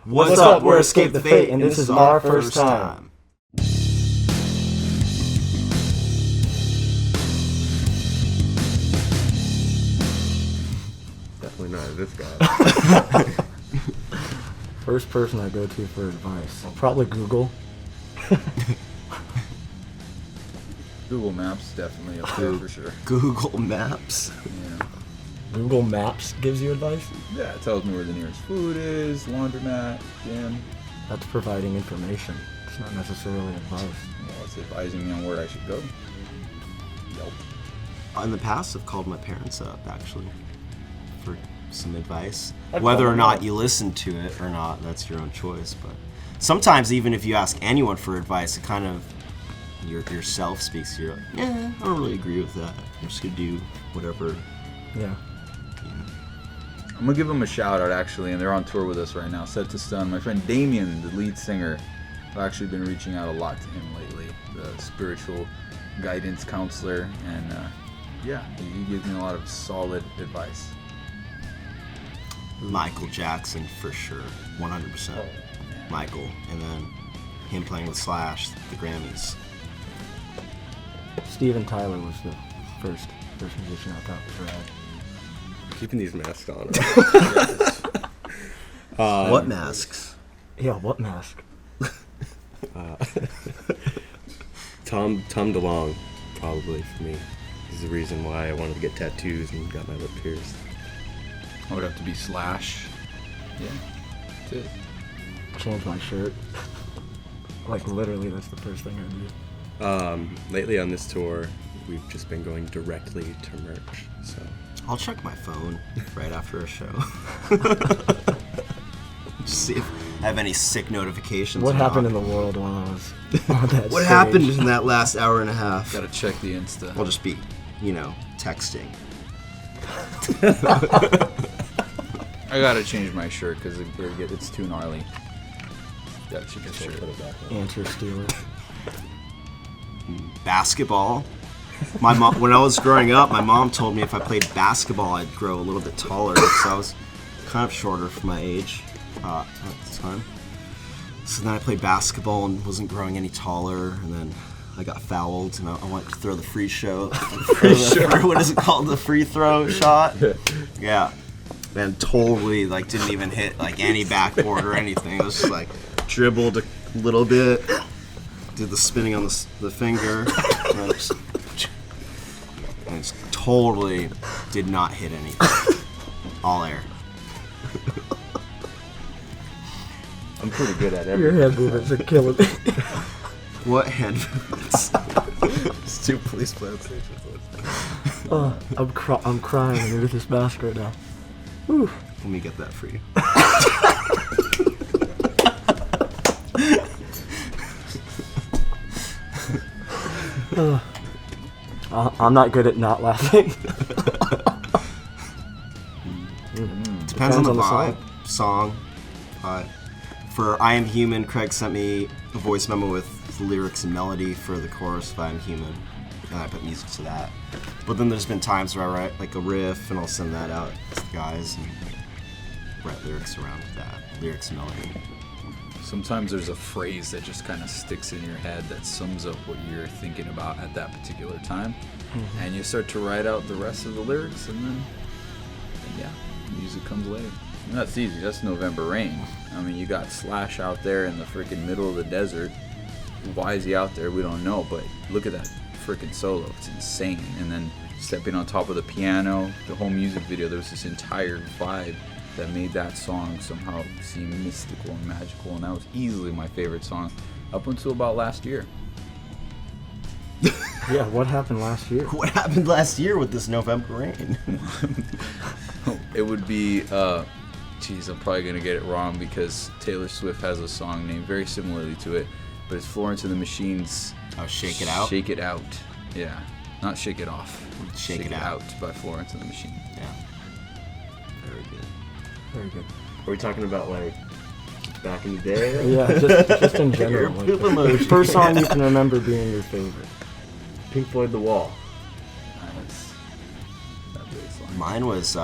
What's up? We're Escape the Fate, and this is our first time. Definitely not this guy. First person I go to for advice. Probably Google. Google Maps definitely up there for sure. Google Maps? Yeah. Google Maps gives you advice? Yeah, it tells me where the nearest food is, laundromat, gym. That's providing information. It's not necessarily advice. Well, it's advising me on where I should go. Yelp. In the past, I've called my parents up, actually, for some advice. I'd Whether call or them not up. you listen to it or not, that's your own choice. But sometimes, even if you ask anyone for advice, it kind of, yourself speaks to you. Like, yeah, I don't really agree with that. I'm just going to do whatever. Yeah. I'm gonna give them a shout out actually, and they're on tour with us right now. Set to Stun. My friend Damien, the lead singer, I've actually been reaching out a lot to him lately. The spiritual guidance counselor, and yeah, he gives me a lot of solid advice. Michael Jackson, for sure. 100%. Michael. And then him playing with Slash, the Grammys. Steven Tyler was the first musician I thought was rad. Keeping these masks on. What masks? Yeah, what mask? Tom DeLonge, probably for me. He's the reason why I wanted to get tattoos and got my lip pierced. I would have to be Slash. Yeah, that's it. Change my shirt. Like literally, that's the first thing I do. Lately on this tour, we've just been going directly to merch. So I'll check my phone right after a show. Just see if I have any sick notifications. What or happened not. in the world while I was on that What stage? happened in that last hour and a half? Gotta check the Insta. I'll just be, texting. I gotta change my shirt because it's too gnarly. Gotta check the shirt. Answer stealer. Basketball. My mom, when I was growing up, my mom told me if I played basketball, I'd grow a little bit taller because I was kind of shorter for my age at the time. So then I played basketball and wasn't growing any taller, and then I got fouled, and I went to throw the free show. What is it called? The free throw shot? Yeah. And totally, didn't even hit, any backboard or anything. It was just, dribbled a little bit, did the spinning on the finger, and it totally did not hit anything. All air. I'm pretty good at Your everything. head movements are killing me. What hand movements? It's two police plants. Oh, I'm crying underneath this mask right now. Whew. Let me get that for you. I'm not good at not laughing. Depends on the vibe. Song. For I Am Human, Craig sent me a voice memo with lyrics and melody for the chorus of I Am Human, and I put music to that. But then there's been times where I write a riff, and I'll send that out to the guys and write lyrics around that. Lyrics and melody. Sometimes there's a phrase that just kind of sticks in your head that sums up what you're thinking about at that particular time. And you start to write out the rest of the lyrics, and then music comes later. And that's easy. That's November Rain. I mean, you got Slash out there in the freaking middle of the desert. Why is he out there? We don't know, but look at that freaking solo. It's insane. And then stepping on top of the piano, the whole music video, there was this entire vibe that made that song somehow seem mystical and magical, and that was easily my favorite song up until about last year. Yeah, what happened last year? What happened last year with this November Rain? It would be, I'm probably going to get it wrong because Taylor Swift has a song named very similarly to it, but it's Florence and the Machine's Oh, Shake It Out? Shake It Out. Yeah. Not Shake It Off. Shake It Out. by Florence and the Machine. Yeah. Very good. Very good. Are we talking about back in the day? Yeah, just in general. Your poop emoji. The first song you can remember being your favorite. Pink Floyd, The Wall. Nice. That bass line. Mine was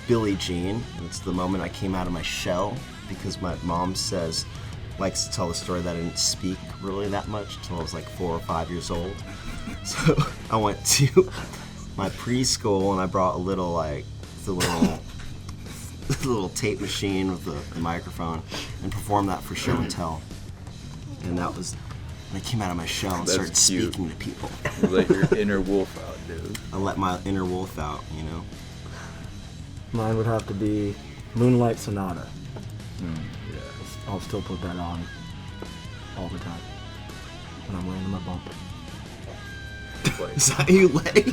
Billie Jean. It's the moment I came out of my shell. because my mom likes to tell the story that I didn't speak really that much until I was like 4 or 5 years old. So I went to my preschool and I brought the little tape machine with the microphone and performed that for show and tell. And that was when I came out of my shell and That's started cute. speaking to people. You let your inner wolf out, dude. I let my inner wolf out, Mine would have to be Moonlight Sonata. Yeah. I'll still put that on all the time when I'm laying in my bunk. Like, Is that how you lay?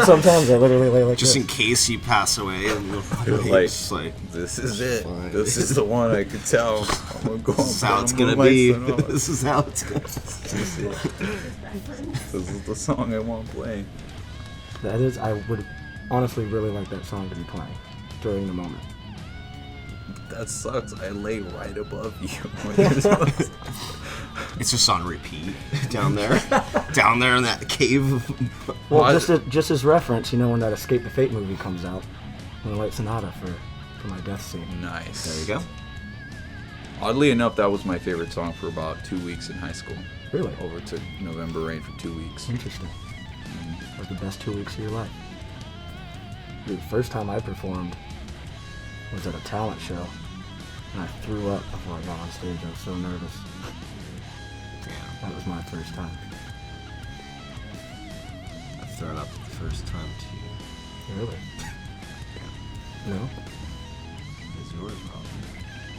Sometimes I literally lay like Just this. in case you pass away. And you're like, it's like, this is it. fine. This is the one I could tell. I'm gonna go this is how on it's gonna Moonlight be. Sonata. This is how it's gonna be. This is the song I want playing. That is, I would honestly really like that song to be playing during the moment. That sucks. I lay right above you. It's just on repeat down there in that cave. Well, Well, just as reference, when that Escape the Fate movie comes out, Moonlight Sonata for my death scene. Nice. There you go. Oddly enough, that was my favorite song for about 2 weeks in high school. Really? Over to November Rain for 2 weeks. Interesting. That was the best 2 weeks of your life. Dude, the first time I performed was at a talent show, and I threw up before I got on stage. I was so nervous. Damn. That was my first time. I've thrown up the first time too. Really? No? It's yours, probably.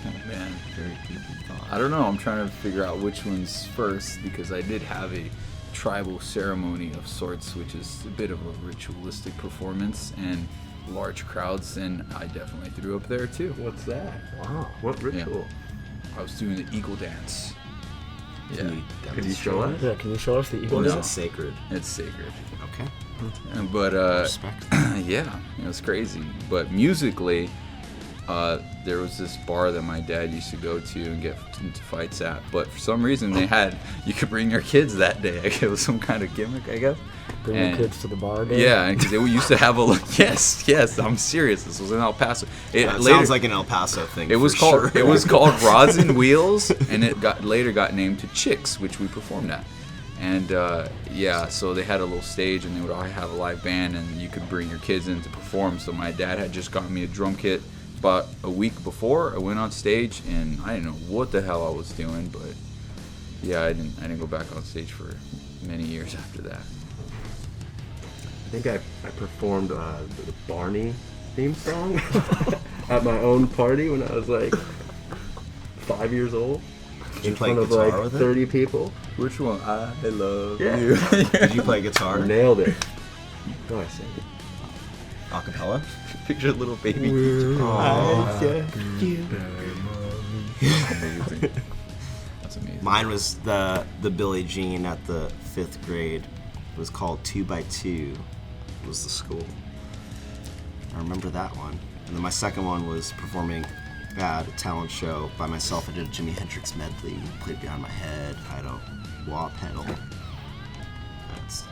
Oh, man. Very deep in thought. I don't know. I'm trying to figure out which one's first because I did have a tribal ceremony of sorts, which is a bit of a ritualistic performance and large crowds, and I definitely threw up there too. What's that? Wow. What ritual? I was doing the eagle dance. Yeah, Could you show us? Yeah, can you show us the eagle Well, Is no. it dance? sacred? it's sacred. Okay. But Respect. yeah, it was crazy. But musically, there was this bar that my dad used to go to and get into fights at. But for some reason, you could bring your kids that day. It was some kind of gimmick, I guess. Bring And- your kids to the bar day? Yeah, because they used to have yes, I'm serious. This was in El Paso. That sounds like an El Paso thing. It was for called sure. it was called Rods and Wheels, and it later got named to Chicks, which we performed at. And so they had a little stage, and they would all have a live band, and you could bring your kids in to perform. So my dad had just gotten me a drum kit about a week before I went on stage, and I didn't know what the hell I was doing, but yeah, I didn't go back on stage for many years after that. I think I performed the Barney theme song at my own party when I was like 5 years old. Did you In play front of guitar like with it? 30 people. Which one? I love Yeah. you. Did you play guitar? Nailed it. No, I sang it. Acapella? Picture little baby. Aw. Amazing. That's amazing. Mine was the Billie Jean at the 5th grade. It was called 2x2. Was the school. I remember that one. And then my second one was performing at a talent show by myself. I did a Jimi Hendrix medley, played Behind My Head, I had a wah pedal. That's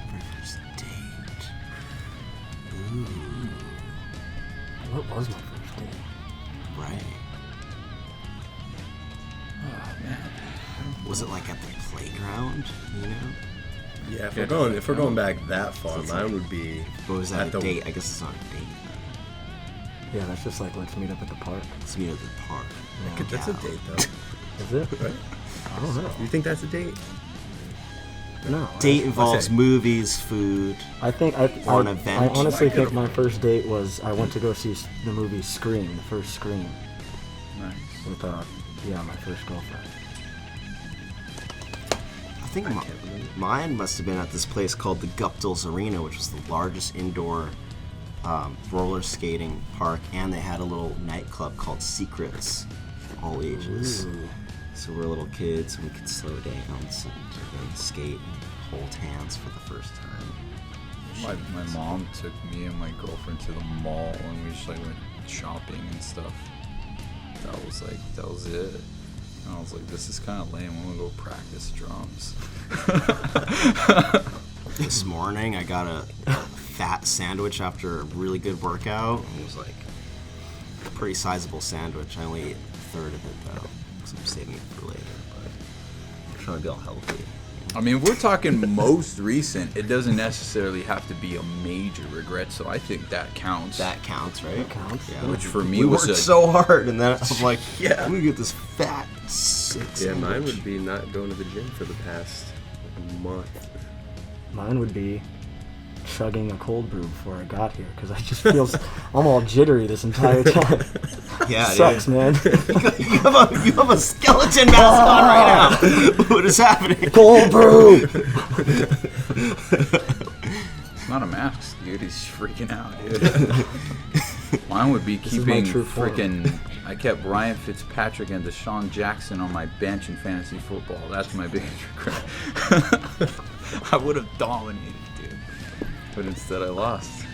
very first date. Ooh, What was my first date? right. Oh man. Was it like at the playground, you know? Yeah, if Yeah, we're going back that far, it's mine like- would be What was At that, a the- date? I guess it's not a date. Yeah, that's just like, let's meet up at the park. Let's meet at the park. Yeah. that's a date though. Is it? Right? I don't know. You think that's a date? No. Date involves say- movies, food. I think Or an event. I honestly Like think a- my first date was I went to go see the movie Scream, the first Scream, Nice. with my first girlfriend. I think mine must have been at this place called the Guptill's Arena, which was the largest indoor roller skating park, and they had a little nightclub called Secrets for all ages. Ooh. So we're little kids and we could slow dance and skate and hold hands for the first time. My mom took me and my girlfriend to the mall and we just like went shopping and stuff. That was it. And I was like, this is kind of lame. I'm gonna go practice drums. This morning I got a fat sandwich after a really good workout and was like, pretty sizable sandwich. I only ate a third of it though, because I'm saving it for later. But I'm trying to be all healthy. I mean, if we're talking most recent, it doesn't necessarily have to be a major regret, so I think that counts. That counts, right? That counts. Yeah. Which for me we was worked so hard, and then I'm like, Yeah. I'm gonna get this fat sick Yeah, sandwich. mine would be not going to the gym for the past month. Mine would be chugging a cold brew before I got here because I just feel I'm all jittery this entire time. Yeah, Sucks, dude. man. You have a skeleton mask on right now. What is happening? Cold brew. It's not a mask, dude. He's freaking out, dude. Mine would be This is my keeping true form. freaking. I kept Ryan Fitzpatrick and Deshaun Jackson on my bench in fantasy football. That's my biggest regret. I would have dominated, dude. But instead, I lost.